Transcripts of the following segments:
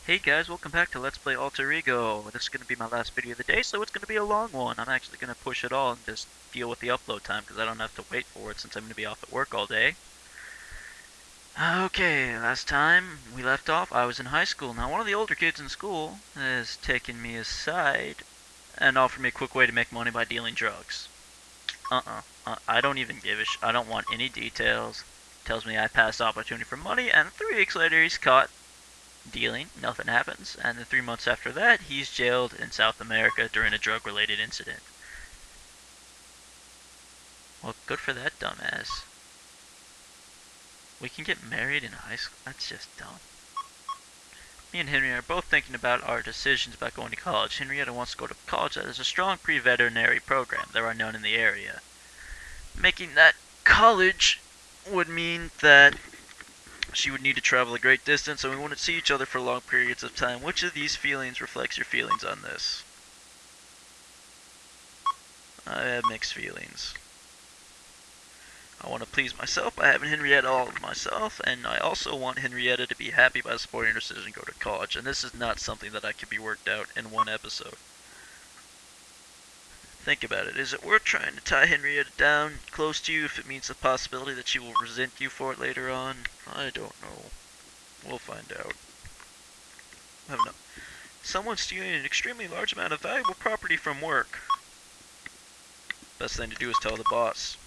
Hey guys, welcome back to Let's Play Alter Ego. This is going to be my last video of the day, so it's going to be a long one. I'm actually going to push it all and just deal with the upload time because I don't have to wait for it since I'm going to be off at work all day. Okay, last time we left off, I was in high school. Now, one of the older kids in school has taken me aside and offered me a quick way to make money by dealing drugs. I don't even give a I don't want any details. Tells me I passed opportunity for money, and 3 weeks later he's caught dealing, nothing happens, and then 3 months after that, he's jailed in South America during a drug-related incident. Well, good for that dumbass. We can get married in high school? That's just dumb. Me and Henry are both thinking about our decisions about going to college. Henrietta wants to go to college that has a strong pre-veterinary program. There are none in the area. Making that college would mean that she would need to travel a great distance, and we wouldn't see each other for long periods of time. Which of these feelings reflects your feelings on this? I have mixed feelings. I want to please myself by having Henrietta all of myself, and I also want Henrietta to be happy by supporting her decision to go to college, and this is not something that can be worked out in one episode. Think about it. Is it worth trying to tie Henrietta down close to you if it means the possibility that she will resent you for it later on? I don't know. We'll find out. I have no. Someone's stealing an extremely large amount of valuable property from work. Best thing to do is tell the boss.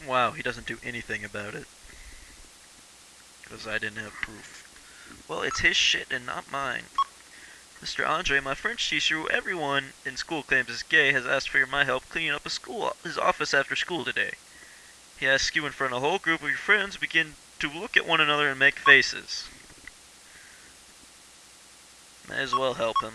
Wow, he doesn't do anything about it. Because I didn't have proof. Well, it's his shit and not mine. Mr. Andre, my French teacher, who everyone in school claims is gay, has asked for my help cleaning up his office after school today. He asks you in front of a whole group of your friends begin to look at one another and make faces. May as well help him.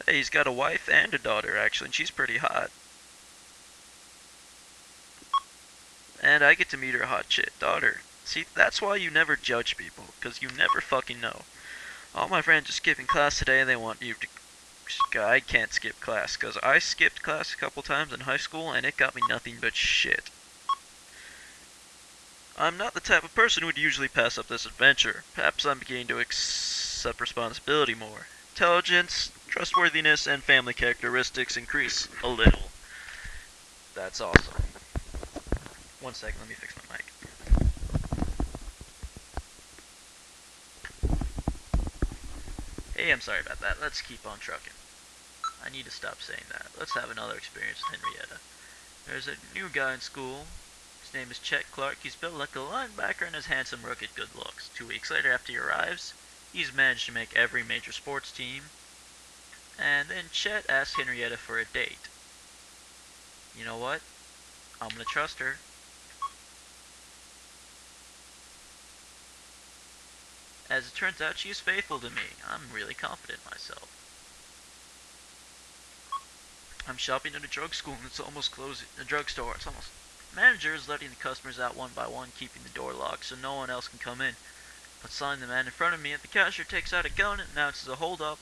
Hey, he's got a wife and a daughter, actually, and she's pretty hot. And I get to meet her hot shit daughter. See, that's why you never judge people, because you never fucking know. All my friends are skipping class today and they want you to... I can't skip class, because I skipped class a couple times in high school and it got me nothing but shit. I'm not the type of person who would usually pass up this adventure. Perhaps I'm beginning to accept responsibility more. Intelligence, trustworthiness, and family characteristics increase a little. That's awesome. 1 second, let me fix my mic. Hey, I'm sorry about that. Let's keep on trucking. I need to stop saying that. Let's have another experience with Henrietta. There's a new guy in school. His name is Chet Clark. He's built like a linebacker and has handsome, rugged good looks. 2 weeks later, after he arrives, he's managed to make every major sports team. And then Chet asks Henrietta for a date. You know what? I'm gonna trust her. As it turns out, she is faithful to me. I'm really confident in myself. I'm shopping at a drug school and it's almost closing. A drugstore. It's almost. Manager is letting the customers out one by one, keeping the door locked so no one else can come in. But suddenly the man in front of me at the cashier takes out a gun and announces a hold up.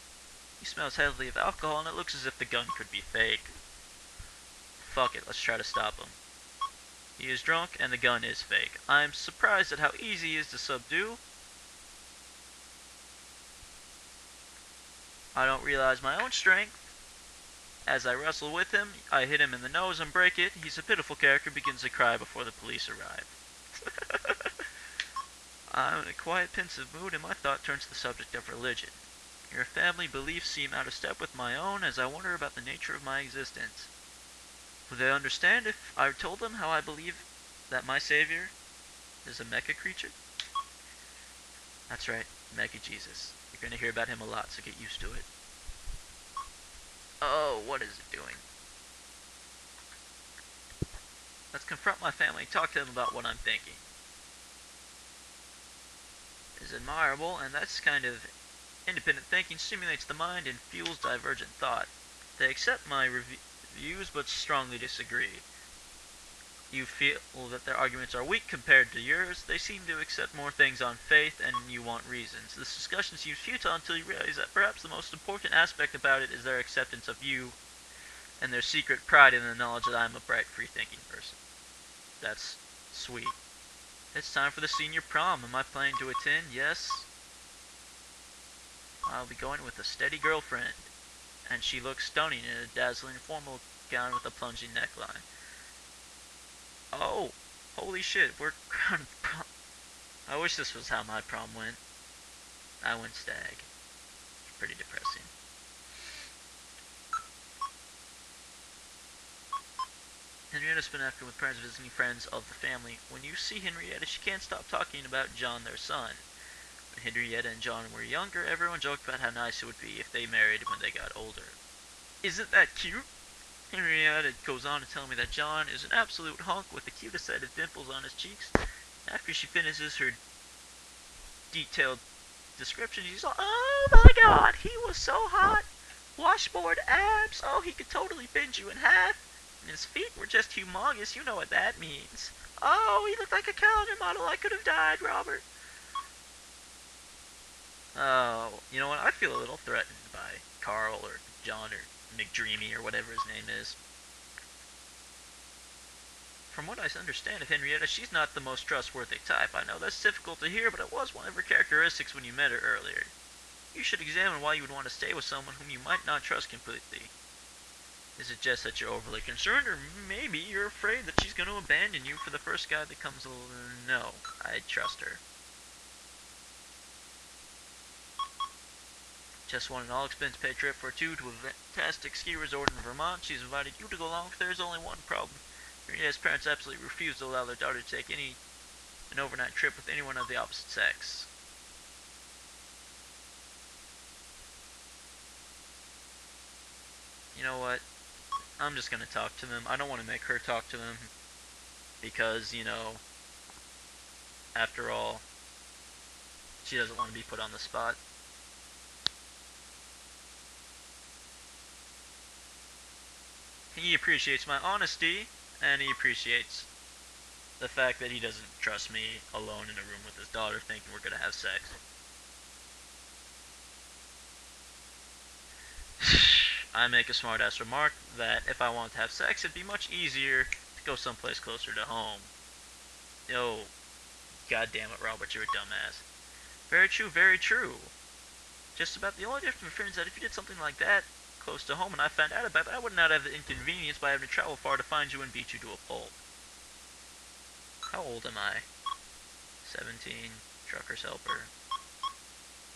He smells heavily of alcohol and it looks as if the gun could be fake. Fuck it, let's try to stop him. He is drunk and the gun is fake. I'm surprised at how easy he is to subdue. I don't realize my own strength. As I wrestle with him, I hit him in the nose and break it. He's a pitiful character, begins to cry before the police arrive. I'm in a quiet, pensive mood, and my thought turns to the subject of religion. Your family beliefs seem out of step with my own as I wonder about the nature of my existence. Would they understand if I told them how I believe that my savior is a mecha creature? That's right, Mecha Jesus. You're going to hear about him a lot, so get used to it. Oh, what is it doing? Let's confront my family and talk to them about what I'm thinking. It's admirable, and that's kind of independent thinking stimulates the mind and fuels divergent thought. They accept my views but strongly disagree. You feel that their arguments are weak compared to yours. They seem to accept more things on faith, and you want reasons. This discussion seems futile until you realize that perhaps the most important aspect about it is their acceptance of you and their secret pride in the knowledge that I'm a bright, free-thinking person. That's sweet. It's time for the senior prom. Am I planning to attend? Yes. I'll be going with a steady girlfriend, and she looks stunning in a dazzling formal gown with a plunging neckline. Oh, holy shit, we're going to prom. I wish this was how my prom went. I went stag. Pretty depressing. Henrietta's been after with parents visiting friends of the family. When you see Henrietta, she can't stop talking about John, their son. When Henrietta and John were younger, everyone joked about how nice it would be if they married when they got older. Isn't that cute? Henrietta goes on to tell me that John is an absolute hunk with the cutest set of dimples on his cheeks. After she finishes her detailed description, she's like, "Oh my god, he was so hot! Washboard abs! Oh, he could totally bend you in half! And his feet were just humongous, you know what that means. Oh, he looked like a calendar model. I could have died, Robert." Oh, you know what? I feel a little threatened by Carl or John or McDreamy or whatever his name is. From what I understand of Henrietta, she's not the most trustworthy type. I know that's difficult to hear, but it was one of her characteristics when you met her earlier. You should examine why you would want to stay with someone whom you might not trust completely. Is it just that you're overly concerned, or maybe you're afraid that she's going to abandon you for the first guy that comes along? No, I trust her. Just want an all-expense-paid trip for two to a fantastic ski resort in Vermont. She's invited you to go along. There's only one problem. Henrietta's parents absolutely refuse to allow their daughter to take an overnight trip with anyone of the opposite sex. You know what? I'm just gonna talk to them. I don't want to make her talk to them because, after all, she doesn't want to be put on the spot. He appreciates my honesty, and he appreciates the fact that he doesn't trust me alone in a room with his daughter thinking we're gonna have sex. I make a smartass remark that if I wanted to have sex, it'd be much easier to go someplace closer to home. Oh, god damn it, Robert, you're a dumbass. Very true, very true. Just about the only difference between is that if you did something like that close to home and I found out about it, I would not have the inconvenience by having to travel far to find you and beat you to a pulp. How old am I? 17. Trucker's helper.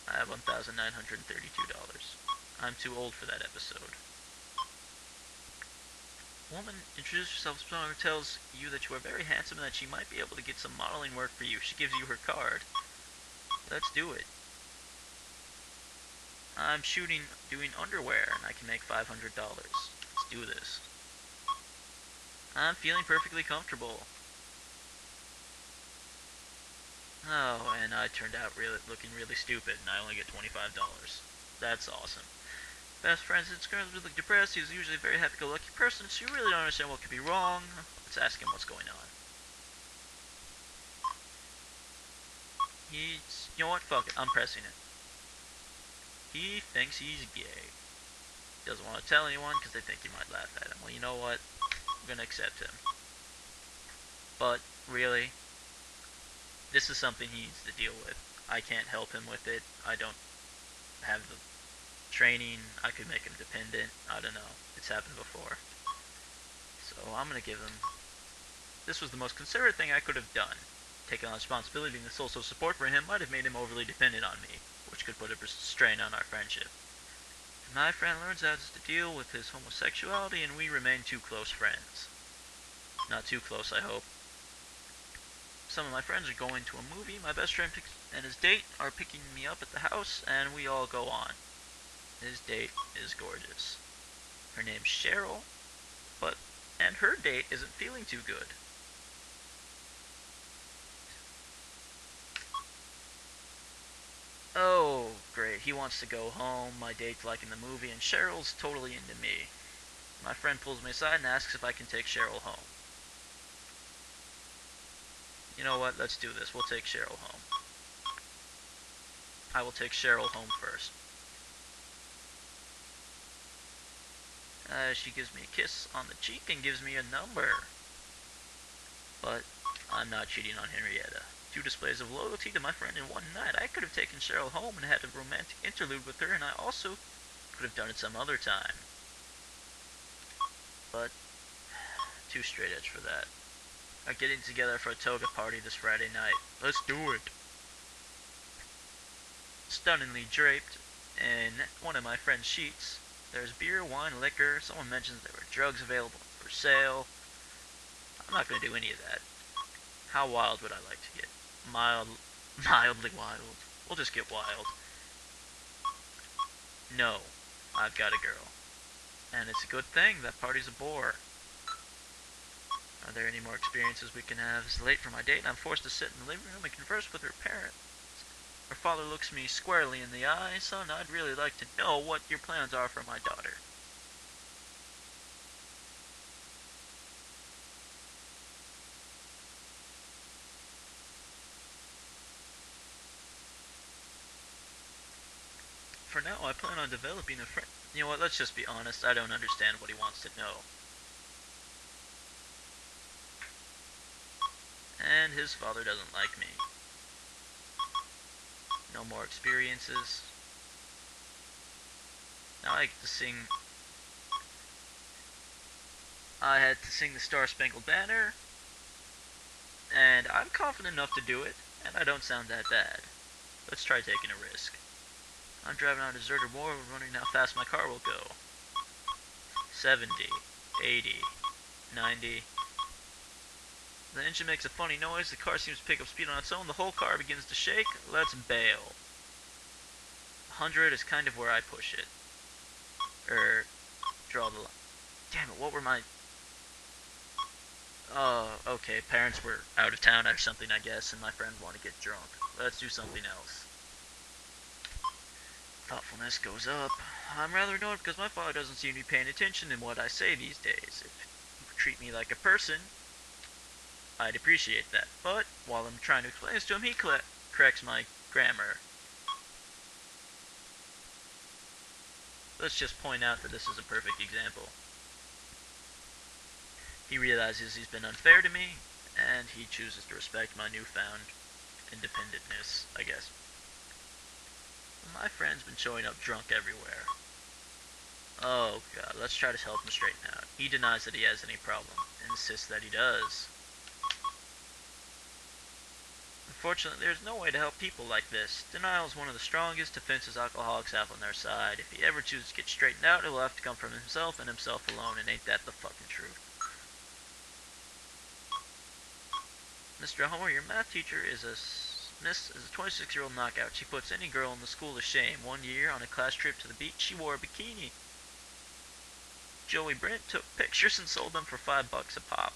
I have $1,932. I'm too old for that episode. Woman introduces herself to someone who tells you that you are very handsome and that she might be able to get some modeling work for you. She gives you her card. Let's do it. I'm doing underwear, and I can make $500. Let's do this. I'm feeling perfectly comfortable. Oh, and I turned out looking really stupid, and I only get $25. That's awesome. Best friend since currently really depressed. He's usually a very happy-go-lucky person, so you really don't understand what could be wrong. Let's ask him what's going on. You know what? Fuck it. I'm pressing it. He thinks he's gay. Doesn't want to tell anyone because they think he might laugh at him. Well, you know what? I'm gonna accept him. But, really, this is something he needs to deal with. I can't help him with it. I don't have the training. I could make him dependent. I don't know. It's happened before. So I'm gonna give him... This was the most considerate thing I could have done. Taking on responsibility and the social support for him might have made him overly dependent on me, which could put a strain on our friendship. My friend learns how to deal with his homosexuality, and we remain too close friends. Not too close, I hope. Some of my friends are going to a movie. My best friend and his date are picking me up at the house, and we all go on. His date is gorgeous. Her name's Cheryl, and her date isn't feeling too good. Oh, great. He wants to go home. My date's liking the movie, and Cheryl's totally into me. My friend pulls me aside and asks if I can take Cheryl home. You know what? Let's do this. We'll take Cheryl home. I will take Cheryl home first. She gives me a kiss on the cheek and gives me a number. But I'm not cheating on Henrietta. 2 displays of loyalty to my friend in one night. I could have taken Cheryl home and had a romantic interlude with her, and I also could have done it some other time. But too straight edge for that. Are getting together for a toga party this Friday night. Let's do it. Stunningly draped in one of my friend's sheets. There's beer, wine, liquor. Someone mentions there were drugs available for sale. I'm not going to do any of that. How wild would I like to get? Mildly wild. We'll just get wild. No, I've got a girl. And it's a good thing. That party's a bore. Are there any more experiences we can have? It's late for my date and I'm forced to sit in the living room and converse with her parents. Her father looks me squarely in the eye. Son, I'd really like to know what your plans are for my daughter. For now, I plan on developing a friend. You know what, let's just be honest. I don't understand what he wants to know. And his father doesn't like me. No more experiences. Now I get to sing. I had to sing the Star Spangled Banner. And I'm confident enough to do it. And I don't sound that bad. Let's try taking a risk. I'm driving on a deserted road, wondering how fast my car will go. 70, 80, 90. The engine makes a funny noise, the car seems to pick up speed on its own, the whole car begins to shake. Let's bail. 100 is kind of where I push it. Draw the line. Damn it, what were my... Oh, okay, parents were out of town or something, I guess, and my friend wanted to get drunk. Let's do something else. Thoughtfulness goes up. I'm rather annoyed because my father doesn't seem to be paying attention to what I say these days. If he would treat me like a person, I'd appreciate that. But while I'm trying to explain this to him, he corrects my grammar. Let's just point out that this is a perfect example. He realizes he's been unfair to me, and he chooses to respect my newfound independentness, I guess. My friend's been showing up drunk everywhere. Oh god, let's try to help him straighten out. He denies that he has any problem, insists that he does. Unfortunately, there's no way to help people like this. Denial is one of the strongest defenses alcoholics have on their side. If he ever chooses to get straightened out, it will have to come from himself and himself alone, and ain't that the fucking truth. Mr. Homer, your math teacher is a 26-year-old knockout. She puts any girl in the school to shame. One year, on a class trip to the beach, she wore a bikini. Joey Brent took pictures and sold them for $5 a pop.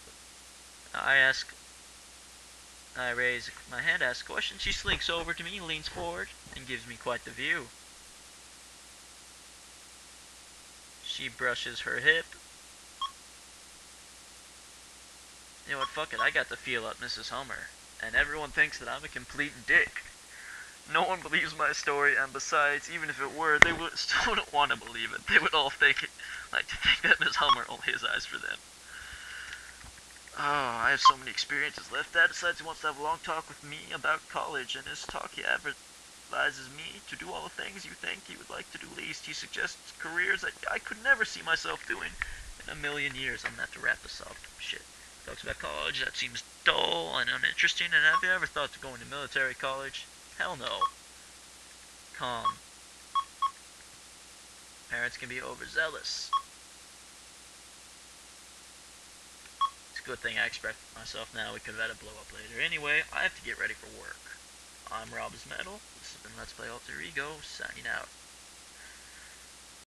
I raise my hand, ask a question. She slinks over to me, leans forward, and gives me quite the view. She brushes her hip. You know what, fuck it, I got the feel up Mrs. Homer. And everyone thinks that I'm a complete dick. No one believes my story, and besides, even if it were, they still wouldn't want to believe it. They would all like to think that Miss Homer only has eyes for them. Oh, I have so many experiences left. Dad decides he wants to have a long talk with me about college. In his talk, he advises me to do all the things you think he would like to do least. He suggests careers that I could never see myself doing in a million years. I'm gonna have to wrap this up. Shit. Talks about college. That seems dull and uninteresting. And have you ever thought of going to military college? Hell no. Calm. Parents can be overzealous. Good thing I expect myself now. We could have had a blow up later. Anyway, I have to get ready for work. I'm robismetal. This has been Let's Play Alter Ego, signing out.